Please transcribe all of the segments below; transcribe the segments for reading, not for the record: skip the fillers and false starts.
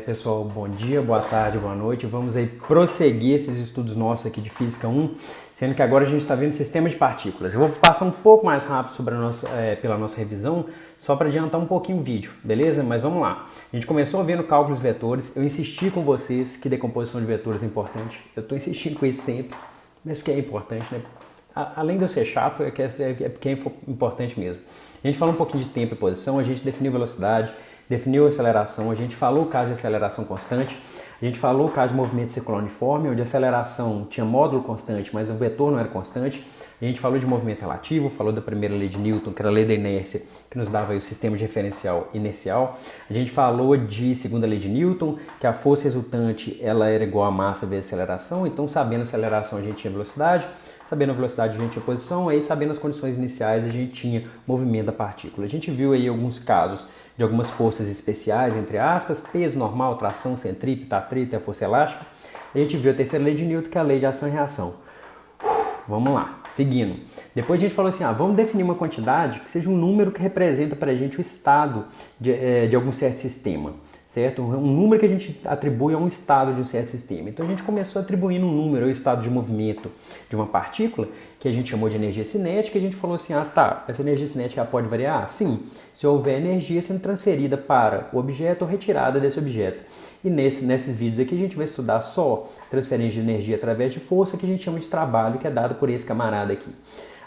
Pessoal, bom dia, boa tarde, boa noite. Vamos aí prosseguir esses estudos nossos aqui de Física 1, sendo que agora a gente está vendo sistema de partículas. Eu vou passar um pouco mais rápido sobre pela nossa revisão, só para adiantar um pouquinho o vídeo, beleza? Mas vamos lá. A gente começou vendo cálculos vetores, eu insisti com vocês que decomposição de vetores é importante. Eu estou insistindo com isso sempre, mas porque é importante, né? Além de eu ser chato, é porque é importante mesmo. A gente falou um pouquinho de tempo e posição, a gente definiu velocidade, definiu aceleração, a gente falou o caso de aceleração constante, a gente falou o caso de movimento circular uniforme, onde a aceleração tinha módulo constante, mas o vetor não era constante. A gente falou de movimento relativo, falou da primeira lei de Newton, que era a lei da inércia, que nos dava aí o sistema de referencial inercial. A gente falou de segunda lei de Newton, que a força resultante ela era igual a massa vezes aceleração, então sabendo a aceleração a gente tinha velocidade, sabendo a velocidade a gente tinha posição, aí sabendo as condições iniciais a gente tinha movimento da partícula. A gente viu aí alguns casos de algumas forças especiais, entre aspas, peso normal, tração, centrípeta, atrito e a força elástica. A gente viu a terceira lei de Newton, que é a lei de ação e reação. Vamos lá, seguindo. Depois a gente falou assim, vamos definir uma quantidade que seja um número que representa para a gente o estado de algum certo sistema, certo? Um número que a gente atribui a um estado de um certo sistema. Então a gente começou atribuindo um número ao estado de movimento de uma partícula, que a gente chamou de energia cinética, e a gente falou assim, essa energia cinética pode variar? Sim, se houver energia sendo transferida para o objeto ou retirada desse objeto. E nesses vídeos aqui a gente vai estudar só transferência de energia através de força, que a gente chama de trabalho, que é dado por esse camarada aqui.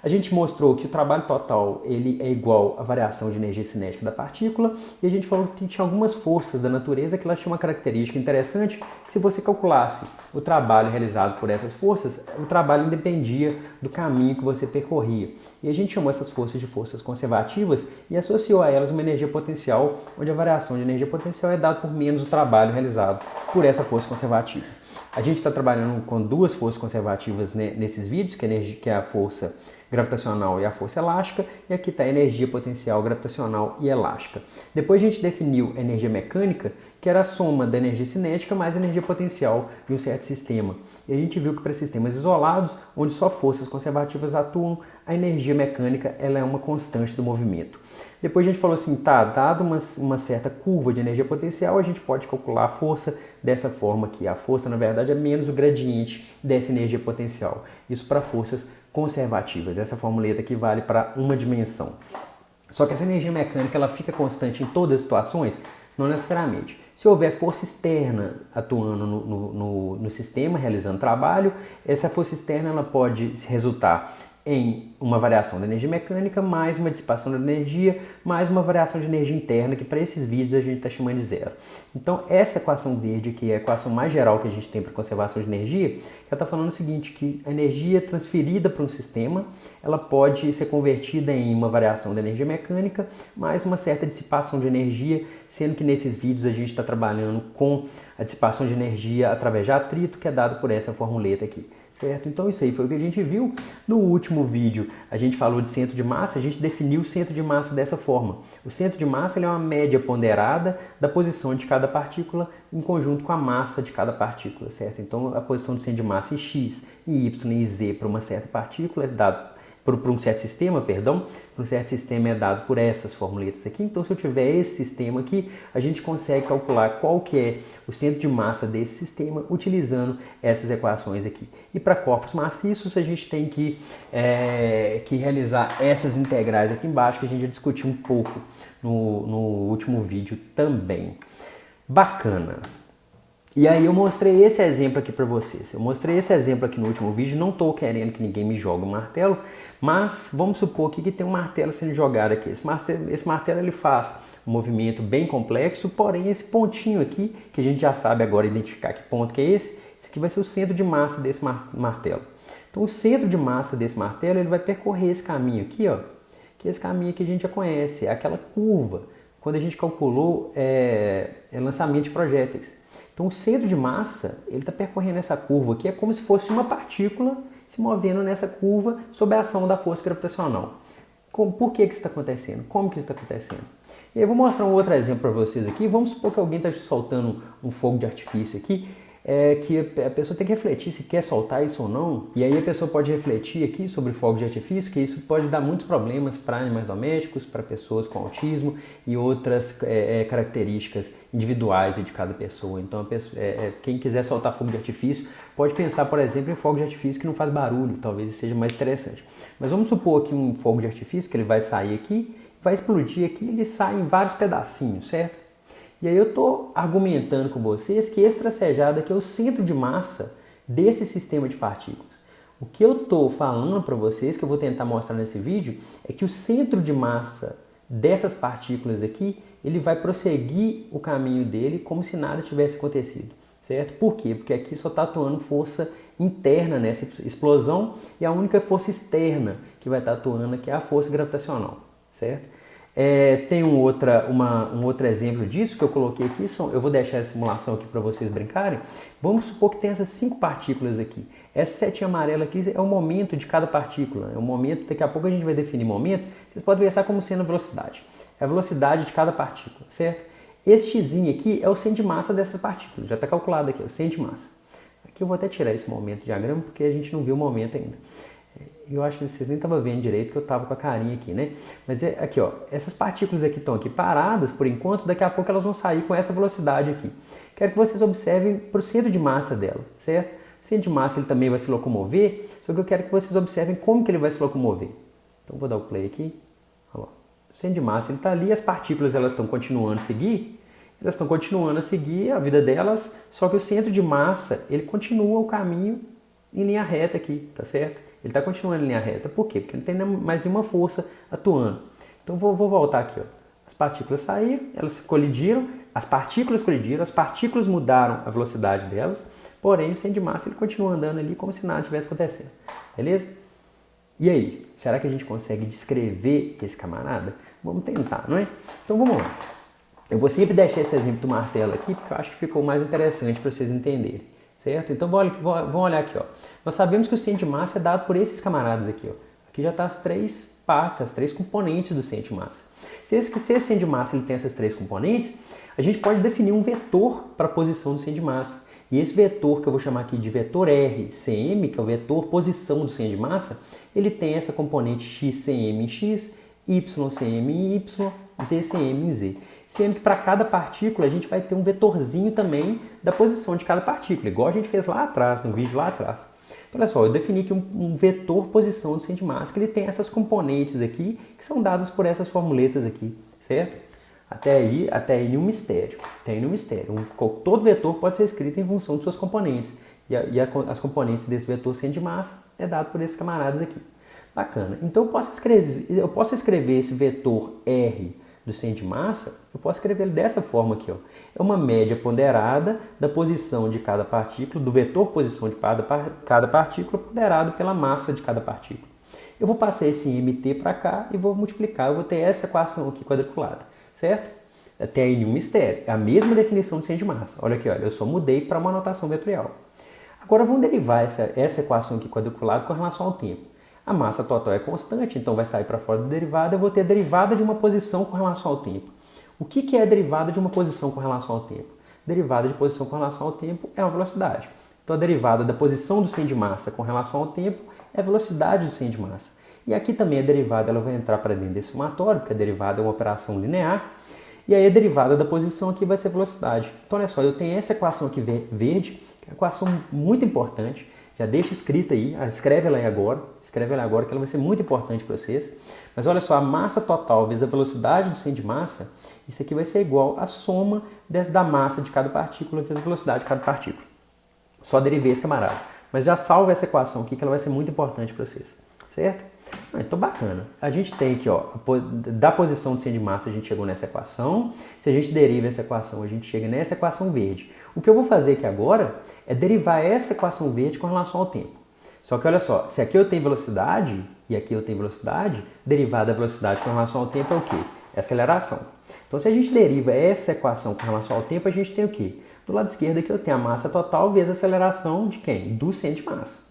A gente mostrou que o trabalho total ele é igual à variação de energia cinética da partícula, e a gente falou que tinha algumas forças da natureza que elas tinham uma característica interessante, que se você calculasse o trabalho realizado por essas forças, o trabalho independia do caminho que você percorria. E a gente chamou essas forças de forças conservativas e associou a elas uma energia potencial, onde a variação de energia potencial é dada por menos o trabalho realizado por essa força conservativa. A gente está trabalhando com duas forças conservativas nesses vídeos, que é a força gravitacional e a força elástica, e aqui está a energia potencial gravitacional e elástica. Depois a gente definiu a energia mecânica, que era a soma da energia cinética mais a energia potencial de um certo sistema. E a gente viu que para sistemas isolados, onde só forças conservativas atuam, a energia mecânica ela é uma constante do movimento. Depois a gente falou assim, dado uma certa curva de energia potencial, a gente pode calcular a força dessa forma aqui. A força, na verdade, é menos o gradiente dessa energia potencial. Isso para forças conservativas. Essa formuleta aqui vale para uma dimensão. Só que essa energia mecânica ela fica constante em todas as situações? Não necessariamente. Se houver força externa atuando no sistema, realizando trabalho, essa força externa ela pode resultar em uma variação da energia mecânica, mais uma dissipação da energia, mais uma variação de energia interna, que para esses vídeos a gente está chamando de zero. Então, essa equação verde, que é a equação mais geral que a gente tem para conservação de energia, ela está falando o seguinte, que a energia transferida para um sistema, ela pode ser convertida em uma variação da energia mecânica, mais uma certa dissipação de energia, sendo que nesses vídeos a gente está trabalhando com a dissipação de energia através de atrito, que é dado por essa formuleta aqui. Certo? Então isso aí foi o que a gente viu. No último vídeo a gente falou de centro de massa, a gente definiu o centro de massa dessa forma. O centro de massa ele é uma média ponderada da posição de cada partícula em conjunto com a massa de cada partícula, certo? Então a posição do centro de massa em x, em y e z para uma certa partícula é dado para um certo sistema, para um certo sistema é dado por essas formuletas aqui. Então, se eu tiver esse sistema aqui, a gente consegue calcular qual que é o centro de massa desse sistema utilizando essas equações aqui. E para corpos maciços, a gente tem que realizar essas integrais aqui embaixo, que a gente já discutiu um pouco no último vídeo também. Bacana! E aí eu mostrei esse exemplo aqui para vocês. Eu mostrei esse exemplo aqui no último vídeo. Não estou querendo que ninguém me jogue um martelo, mas vamos supor aqui que tem um martelo sendo jogado aqui. Esse martelo ele faz um movimento bem complexo, porém esse pontinho aqui, que a gente já sabe agora identificar que ponto que é esse aqui vai ser o centro de massa desse martelo. Então o centro de massa desse martelo ele vai percorrer esse caminho aqui, ó, que é esse caminho que a gente já conhece, é aquela curva, quando a gente calculou lançamento de projéteis. Então o centro de massa, ele está percorrendo essa curva aqui, é como se fosse uma partícula se movendo nessa curva sob a ação da força gravitacional. Por que isso está acontecendo? Como que isso está acontecendo? E aí eu vou mostrar um outro exemplo para vocês aqui. Vamos supor que alguém está soltando um fogo de artifício aqui. que a pessoa tem que refletir se quer soltar isso ou não. E aí a pessoa pode refletir aqui sobre fogos de artifício, que isso pode dar muitos problemas para animais domésticos, para pessoas com autismo e outras características individuais de cada pessoa. Então, quem quiser soltar fogo de artifício pode pensar, por exemplo, em fogo de artifício que não faz barulho, talvez seja mais interessante. Mas vamos supor que um fogo de artifício, que ele vai sair aqui, vai explodir aqui, ele sai em vários pedacinhos, certo? E aí eu estou argumentando com vocês que esse tracejado aqui é o centro de massa desse sistema de partículas. O que eu estou falando para vocês, que eu vou tentar mostrar nesse vídeo, é que o centro de massa dessas partículas aqui, ele vai prosseguir o caminho dele como se nada tivesse acontecido, certo? Por quê? Porque aqui só está atuando força interna nessa explosão e a única força externa que vai estar atuando aqui é a força gravitacional, certo? Tem um outro exemplo disso que eu coloquei aqui, eu vou deixar a simulação aqui para vocês brincarem. Vamos supor que tem essas 5 partículas aqui. Essa setinha amarela aqui é o momento de cada partícula, é o momento, daqui a pouco a gente vai definir momento, vocês podem pensar como sendo a velocidade. É a velocidade de cada partícula, certo? Esse xzinho aqui é o centro de massa dessas partículas, já está calculado aqui, o centro de massa. Aqui eu vou até tirar esse momento de diagrama porque a gente não viu o momento ainda. Eu acho que vocês nem estavam vendo direito, que eu estava com a carinha aqui, né? Mas aqui, ó, essas partículas aqui estão aqui paradas por enquanto, daqui a pouco elas vão sair com essa velocidade aqui. Quero que vocês observem para o centro de massa dela, certo? O centro de massa ele também vai se locomover, só que eu quero que vocês observem como que ele vai se locomover. Então vou dar o play aqui. Olha lá. O centro de massa ele está ali, as partículas elas estão continuando a seguir a vida delas, só que o centro de massa ele continua o caminho em linha reta aqui, tá certo? Ele está continuando em linha reta. Por quê? Porque não tem mais nenhuma força atuando. Então vou voltar aqui. Ó. As partículas saíram, elas colidiram, as partículas mudaram a velocidade delas, porém o centro de massa ele continua andando ali como se nada tivesse acontecendo. Beleza? E aí? Será que a gente consegue descrever esse camarada? Vamos tentar, não é? Então vamos lá. Eu vou sempre deixar esse exemplo do martelo aqui, porque eu acho que ficou mais interessante para vocês entenderem. Certo? Então vamos olhar aqui. Ó. Nós sabemos que o centro de massa é dado por esses camaradas aqui. Ó. Aqui já está as 3 partes, as 3 componentes do centro de massa. Se esse centro de massa ele tem essas 3 componentes, a gente pode definir um vetor para a posição do centro de massa. E esse vetor, que eu vou chamar aqui de vetor RCM, que é o vetor posição do centro de massa, ele tem essa componente XCM em X, YCM em Y, ZCM em Z. Sendo que para cada partícula a gente vai ter um vetorzinho também da posição de cada partícula, igual a gente fez lá atrás, no vídeo lá atrás. Então, olha só, eu defini aqui um vetor posição do centro de massa, que ele tem essas componentes aqui, que são dadas por essas formuletas aqui, certo? Até aí nenhum mistério. Todo vetor pode ser escrito em função de suas componentes. As componentes desse vetor centro de massa é dado por esses camaradas aqui. Bacana. Então eu posso escrever esse vetor R do centro de massa, eu posso escrever ele dessa forma aqui. Ó. É uma média ponderada da posição de cada partícula, do vetor posição de cada partícula ponderado pela massa de cada partícula. Eu vou passar esse MT para cá e vou multiplicar, eu vou ter essa equação aqui quadriculada, certo? Até aí nenhum mistério, é a mesma definição do centro de massa. Olha aqui, olha, eu só mudei para uma notação vetorial. Agora vamos derivar essa equação aqui quadriculada com relação ao tempo. A massa total é constante, então vai sair para fora da derivada, eu vou ter a derivada de uma posição com relação ao tempo. O que é a derivada de uma posição com relação ao tempo? Derivada de posição com relação ao tempo é uma velocidade. Então a derivada da posição do centro de massa com relação ao tempo é a velocidade do centro de massa. E aqui também a derivada ela vai entrar para dentro desse somatório, porque a derivada é uma operação linear. E aí a derivada da posição aqui vai ser velocidade. Então olha só, eu tenho essa equação aqui verde, que é uma equação muito importante. Já deixa escrita aí, escreve ela aí agora, que ela vai ser muito importante para vocês. Mas olha só, a massa total vezes a velocidade do centro de massa, isso aqui vai ser igual à soma da massa de cada partícula vezes a velocidade de cada partícula. Só derivei esse camarada. Mas já salva essa equação aqui, que ela vai ser muito importante para vocês, certo? Então bacana. A gente tem aqui, ó, da posição do centro de massa a gente chegou nessa equação. Se a gente deriva essa equação, a gente chega nessa equação verde. O que eu vou fazer aqui agora é derivar essa equação verde com relação ao tempo. Só que olha só, se aqui eu tenho velocidade e aqui eu tenho velocidade, derivada da velocidade com relação ao tempo é o quê? É aceleração. Então se a gente deriva essa equação com relação ao tempo, a gente tem o quê? Do lado esquerdo aqui eu tenho a massa total vezes a aceleração de quem? Do centro de massa.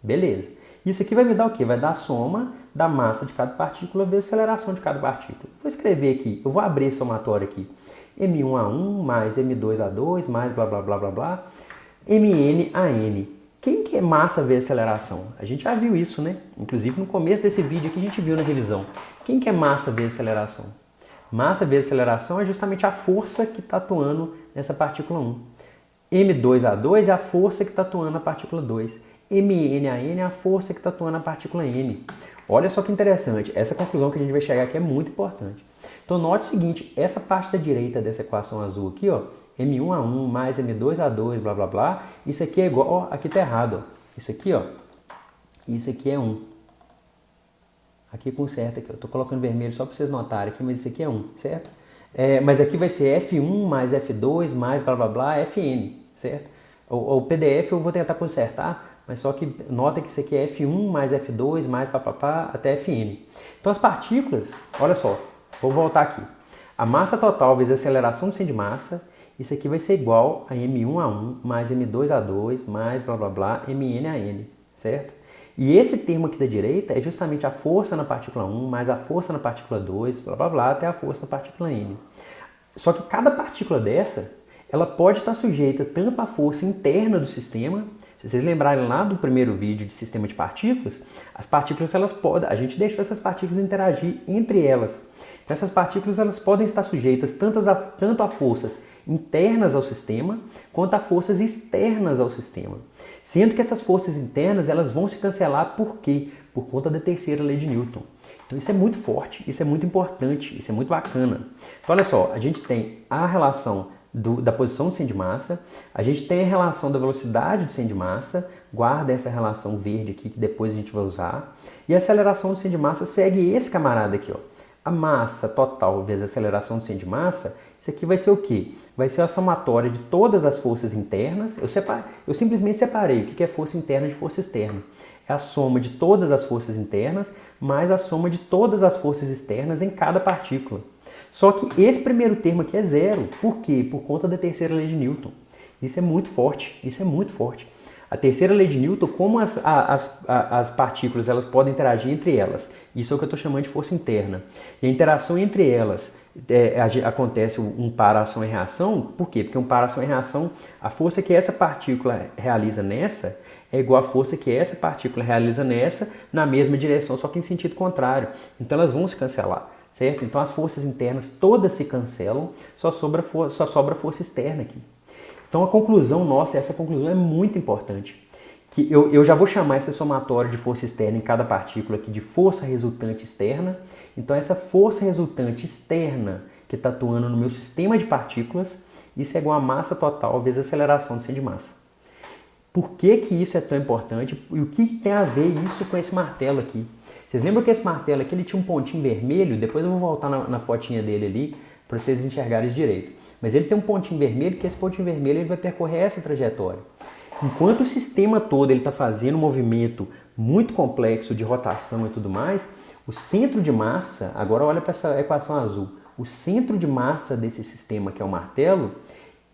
Beleza. Isso aqui vai me dar o quê? Vai dar a soma da massa de cada partícula vezes a aceleração de cada partícula. Vou escrever aqui, eu vou abrir esse somatório aqui. M1A1 mais M2A2 mais blá blá blá blá blá. mn a n. Quem que é massa vezes aceleração? A gente já viu isso, né? Inclusive no começo desse vídeo aqui a gente viu na revisão. Quem que é massa vezes aceleração? Massa vezes aceleração é justamente a força que está atuando nessa partícula 1. M2A2 é a força que está atuando na partícula 2. Mn a n é a força que está atuando na partícula n. Olha só que interessante, essa conclusão que a gente vai chegar aqui é muito importante. Então note o seguinte, essa parte da direita dessa equação azul aqui, ó, M1A1 mais M2A2, blá blá blá, isso aqui é igual, ó, aqui tá errado, ó. Isso aqui, ó, isso aqui é 1. Aqui conserta aqui, eu tô colocando vermelho só para vocês notarem aqui, mas isso aqui é 1, certo? Mas aqui vai ser F1 mais F2 mais blá blá blá, Fn, certo? O PDF eu vou tentar consertar, mas só que nota que isso aqui é F1 mais F2 mais papapá até Fn. Então as partículas, olha só, vou voltar aqui. A massa total vezes a aceleração do centro de massa, isso aqui vai ser igual a M1A1 mais M2A2 mais blá blá blá, Mn a n, certo? E esse termo aqui da direita é justamente a força na partícula 1 mais a força na partícula 2, blá blá blá, até a força na partícula n. Só que cada partícula dessa, ela pode estar sujeita tanto à força interna do sistema. Se vocês lembrarem lá do primeiro vídeo de sistema de partículas, as partículas elas podem, a gente deixou essas partículas interagir entre elas. Então essas partículas elas podem estar sujeitas tanto a forças internas ao sistema quanto a forças externas ao sistema. Sendo que essas forças internas elas vão se cancelar por quê? Por conta da terceira lei de Newton. Então isso é muito forte, isso é muito importante, isso é muito bacana. Então olha só, a gente tem a relação da posição do centro de massa, a gente tem a relação da velocidade do centro de massa, guarda essa relação verde aqui que depois a gente vai usar, e a aceleração do centro de massa segue esse camarada aqui, ó. A massa total vezes a aceleração do centro de massa, isso aqui vai ser o quê? Vai ser a somatória de todas as forças internas. Eu simplesmente separei o que é força interna de força externa. É a soma de todas as forças internas mais a soma de todas as forças externas em cada partícula. Só que esse primeiro termo aqui é zero. Por quê? Por conta da terceira lei de Newton. Isso é muito forte, isso é muito forte. A terceira lei de Newton, como as partículas elas podem interagir entre elas. Isso é o que eu estou chamando de força interna. E a interação entre elas acontece um par ação e reação. Por quê? Porque um par ação e reação, a força que essa partícula realiza nessa é igual à força que essa partícula realiza nessa na mesma direção, só que em sentido contrário. Então elas vão se cancelar. Certo? Então as forças internas todas se cancelam, só sobra a força externa aqui. Então a conclusão nossa, essa conclusão é muito importante. Que eu já vou chamar esse somatório de força externa em cada partícula aqui de força resultante externa. Então essa força resultante externa que está atuando no meu sistema de partículas, isso é igual a massa total vezes a aceleração do centro de massa. Por que isso é tão importante e o que tem a ver isso com esse martelo aqui? Vocês lembram que esse martelo aqui ele tinha um pontinho vermelho? Depois eu vou voltar na fotinha dele ali para vocês enxergarem isso direito. Mas ele tem um pontinho vermelho, que esse pontinho vermelho ele vai percorrer essa trajetória. Enquanto o sistema todo está fazendo um movimento muito complexo de rotação e tudo mais, o centro de massa, agora olha para essa equação azul, o centro de massa desse sistema, que é o martelo,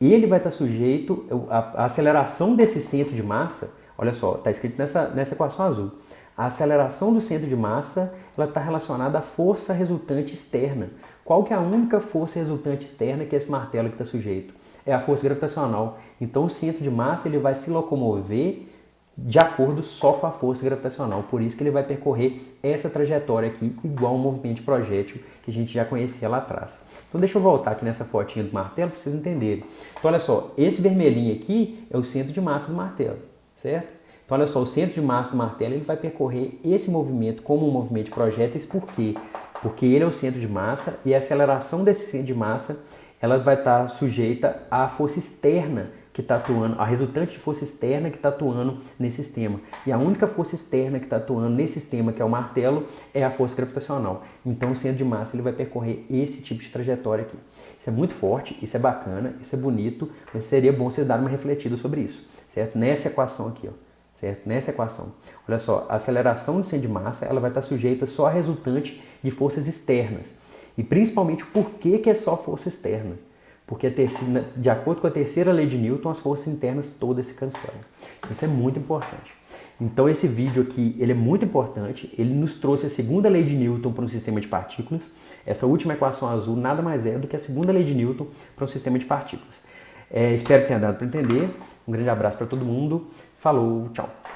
ele vai estar sujeito à aceleração desse centro de massa. Olha só, está escrito nessa equação azul. A aceleração do centro de massa está relacionada à força resultante externa. Qual que é a única força resultante externa que esse martelo está sujeito? É a força gravitacional. Então o centro de massa ele vai se locomover de acordo só com a força gravitacional. Por isso que ele vai percorrer essa trajetória aqui, igual um movimento de projétil que a gente já conhecia lá atrás. Então deixa eu voltar aqui nessa fotinha do martelo para vocês entenderem. Então olha só, esse vermelhinho aqui é o centro de massa do martelo, certo? Então olha só, o centro de massa do martelo ele vai percorrer esse movimento como um movimento de projéteis. Por quê? Porque ele é o centro de massa e a aceleração desse centro de massa ela vai estar sujeita à força externa que está atuando, a resultante de força externa que está atuando nesse sistema. E a única força externa que está atuando nesse sistema, que é o martelo, é a força gravitacional. Então o centro de massa ele vai percorrer esse tipo de trajetória aqui. Isso é muito forte, isso é bacana, isso é bonito, mas seria bom vocês darem uma refletida sobre isso, certo? Nessa equação aqui, ó. Certo? Nessa equação. Olha só, a aceleração do centro de massa ela vai estar sujeita só a resultante de forças externas. E principalmente o porquê que é só força externa. Porque de acordo com a terceira lei de Newton, as forças internas todas se cancelam. Isso é muito importante. Então esse vídeo aqui ele é muito importante. Ele nos trouxe a segunda lei de Newton para um sistema de partículas. Essa última equação azul nada mais é do que a segunda lei de Newton para um sistema de partículas. Espero que tenha dado para entender. Um grande abraço para todo mundo. Falou, tchau!